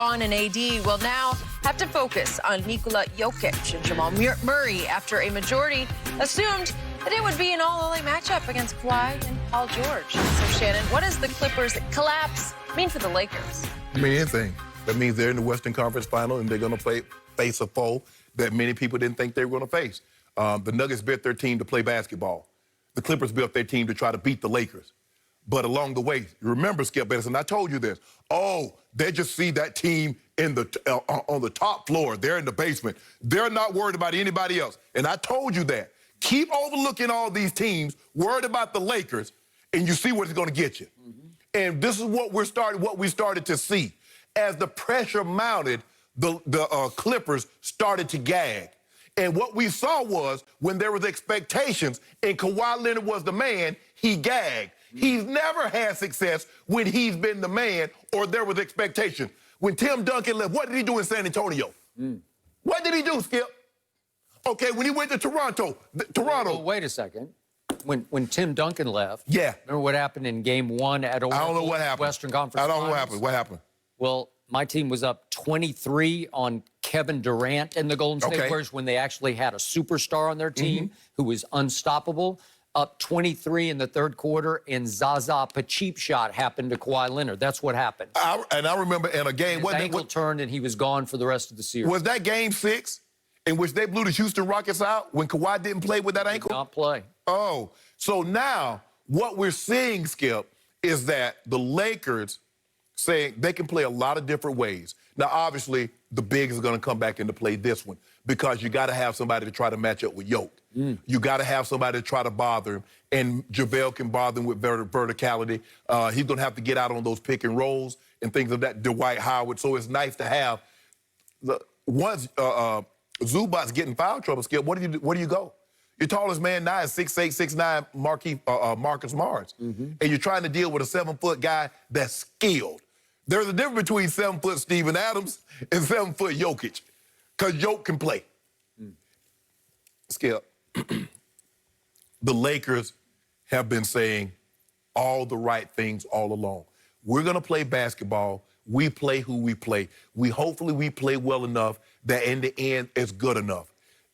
LeBron and AD will now have to focus on Nikola Jokic and Jamal Murray after a majority assumed that it would be an all-LA matchup against Kawhi and Paul George. So, Shannon, what does the Clippers' collapse mean for the Lakers? I mean, anything. That means they're in the Western Conference Final and they're going to face a foe that many people didn't think they were going to face. The Nuggets built their team to play basketball. The Clippers built their team to try to beat the Lakers. But along the way, remember, Skip Benson, I told you this. Oh, they just see that team in on the top floor. They're in the basement. They're not worried about anybody else. And I told you that. Keep overlooking all these teams, worried about the Lakers, and you see what it's going to get you. And this is what we started to see. As the pressure mounted, the Clippers started to gag. And what we saw was when there was expectations and Kawhi Leonard was the man, he gagged. He's never had success when he's been the man or there was expectation. When Tim Duncan left, what did he do in San Antonio? What did he do, Skip? Okay, when he went to Toronto. Well, wait a second. When Tim Duncan left, yeah. Remember what happened in Game 1 at Oracle? I don't know what happened. Western Conference I don't know what Finals? happened. What happened? Well, my team was up 23 on Kevin Durant in the Golden State Warriors when they actually had a superstar on their team who was unstoppable. Up 23 in the third quarter, and Zaza Pacheep shot happened to Kawhi Leonard. That's what happened. And I remember in a game... His ankle turned, and he was gone for the rest of the series. Was that Game 6 in which they blew the Houston Rockets out when Kawhi didn't play with that ankle? Did not play. Oh, so now what we're seeing, Skip, is that the Lakers saying they can play a lot of different ways. Now, obviously, the bigs are going to come back into play this one because you got to have somebody to try to match up with Yoke. You got to have somebody to try to bother him, and JaVale can bother him with verticality. He's going to have to get out on those pick and rolls and things of that, Dwight Howard. So it's nice to have once Zubac's getting foul trouble, Skip, where do you go? Your tallest man now is 6'8", 6'9", Marcus Morris. And you're trying to deal with a 7-foot guy that's skilled. There's a difference between 7-foot Steven Adams and 7-foot Jokic, because Jokic can play. Skip, the Lakers have been saying all the right things all along. We're going to play basketball. We play who we play. Hopefully we play well enough that in the end it's good enough.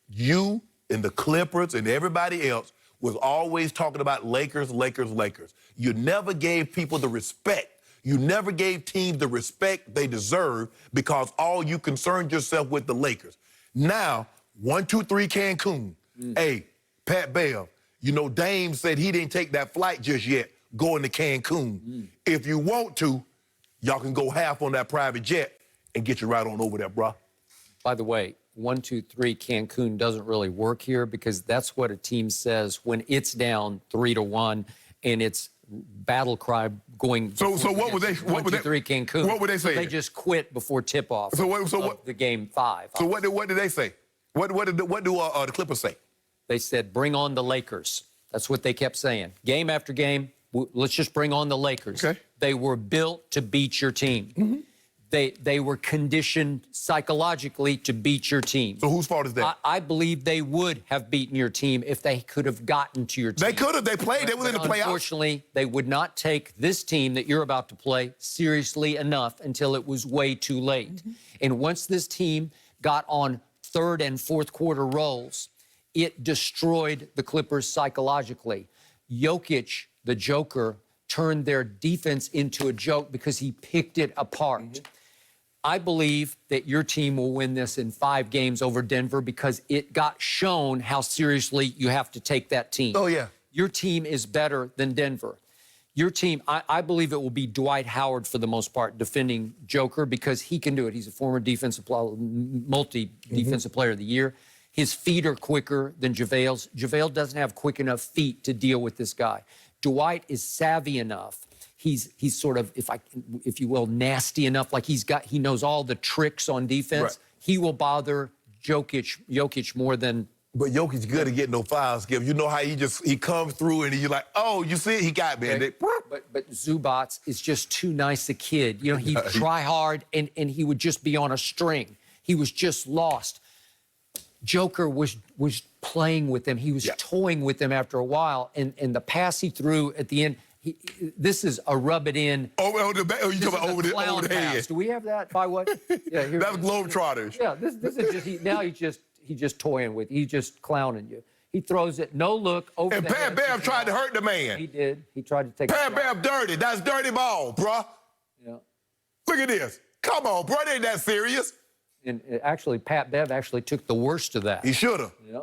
You and the Clippers and everybody else was always talking about Lakers, Lakers, Lakers. You never gave people the respect. You never gave teams the respect they deserve because all you concerned yourself with the Lakers. Now, 1, 2, 3 Cancun. Hey, Pat Bev, you know Dame said he didn't take that flight just yet going to Cancun. If you want to, y'all can go half on that private jet and get you right on over there, bro. By the way, 1, 2, 3 Cancun doesn't really work here because that's what a team says when it's down 3-1 and it's battle cry going. So what would they? 1, 2, 3 Cancun. What would they say? They just quit before tip-off. What? The Game 5. So what did they say? What do the Clippers say? They said, "Bring on the Lakers." That's what they kept saying. Game after game, let's just bring on the Lakers. Okay. They were built to beat your team. They were conditioned psychologically to beat your team. So whose fault is that? I believe they would have beaten your team if they could have gotten to your team. They could have. They played. They were in the playoffs. Unfortunately, they would not take this team that you're about to play seriously enough until it was way too late. And once this team got on third and fourth quarter rolls, it destroyed the Clippers psychologically. Jokic, the Joker, turned their defense into a joke because he picked it apart. I believe that your team will win this in 5 games over Denver because it got shown how seriously you have to take that team. Oh, yeah. Your team is better than Denver. Your team, I believe it will be Dwight Howard for the most part defending Joker because he can do it. He's a former multi-defensive player of the year. His feet are quicker than JaVale's. JaVale doesn't have quick enough feet to deal with this guy. Dwight is savvy enough. He's sort of, if you will, nasty enough. Like he knows all the tricks on defense. Right. He will bother Jokic more than. But Jokic's good at getting no fouls, Skip. You know how he comes through and you're like, oh, you see, he got me. Okay. But Zubac is just too nice a kid. You know, he'd try hard and he would just be on a string. He was just lost. Joker was playing with them. He was toying with them after a while. And the pass he threw at the end, this is a rub it in. You talking about over the head? Do we have that? By what? Yeah, here. That was Globetrotters. Yeah, this is just he's just toying with you. He's just clowning you. He throws it, no look, over and the head. And Bam tried to hurt the man. He did. He tried to take Bam dirty. That's dirty ball, bruh. Yeah. Look at this. Come on, bro. It ain't that serious. And actually, Pat Bev actually took the worst of that. He should have. Yeah.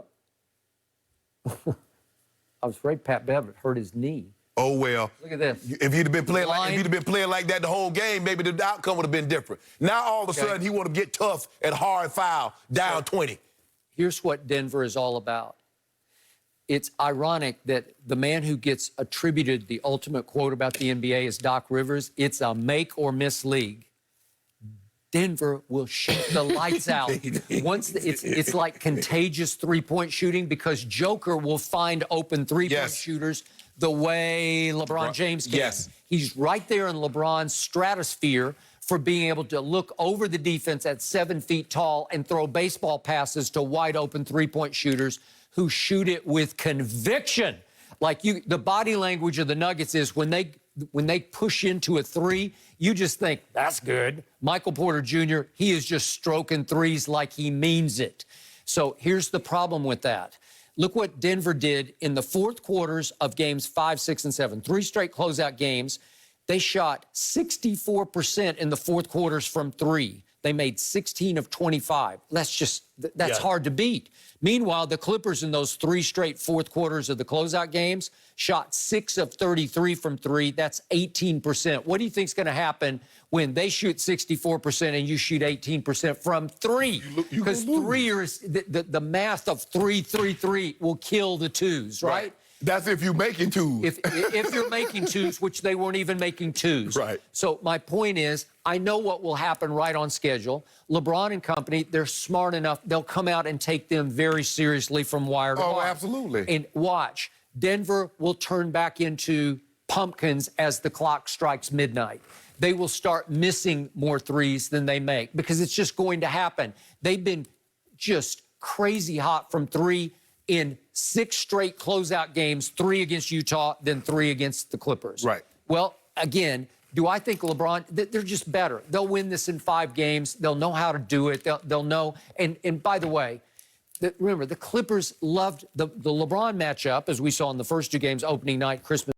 I was afraid Pat Bev had hurt his knee. Oh, well. Look at this. If he'd have been playing like that the whole game, maybe the outcome would have been different. Now, all of a sudden, he want to get tough and hard foul down 20. Here's what Denver is all about. It's ironic that the man who gets attributed the ultimate quote about the NBA is Doc Rivers. It's a make or miss league. Denver will shoot the lights out. It's like contagious three-point shooting because Joker will find open three-point shooters the way LeBron James can. Yes. He's right there in LeBron's stratosphere for being able to look over the defense at 7 feet tall and throw baseball passes to wide open three-point shooters who shoot it with conviction. Like the body language of the Nuggets is when they push into a three, you just think, that's good. Michael Porter Jr., he is just stroking threes like he means it. So here's the problem with that. Look what Denver did in the fourth quarters of games 5, 6, and 7. 3 straight closeout games. They shot 64% in the fourth quarters from 3. They made 16 of 25. That's hard to beat. Meanwhile, the Clippers in those 3 straight fourth quarters of the closeout games shot 6 of 33 from 3. That's 18%. What do you think is going to happen when they shoot 64% and you shoot 18% from 3? Because the math of 3-3-3 will kill the twos, right? That's if you're making twos. If you're making twos, which they weren't even making twos. Right. So my point is, I know what will happen right on schedule. LeBron and company, they're smart enough. They'll come out and take them very seriously from wire to wire. Oh, absolutely. And watch, Denver will turn back into pumpkins as the clock strikes midnight. They will start missing more threes than they make because it's just going to happen. They've been just crazy hot from 3 in 6 straight closeout games, 3 against Utah, then 3 against the Clippers. Right. Well, again, do I think LeBron, they're just better. They'll win this in 5 games. They'll know how to do it. They'll know. And by the way, remember, the Clippers loved the LeBron matchup, as we saw in the first 2 games, opening night, Christmas.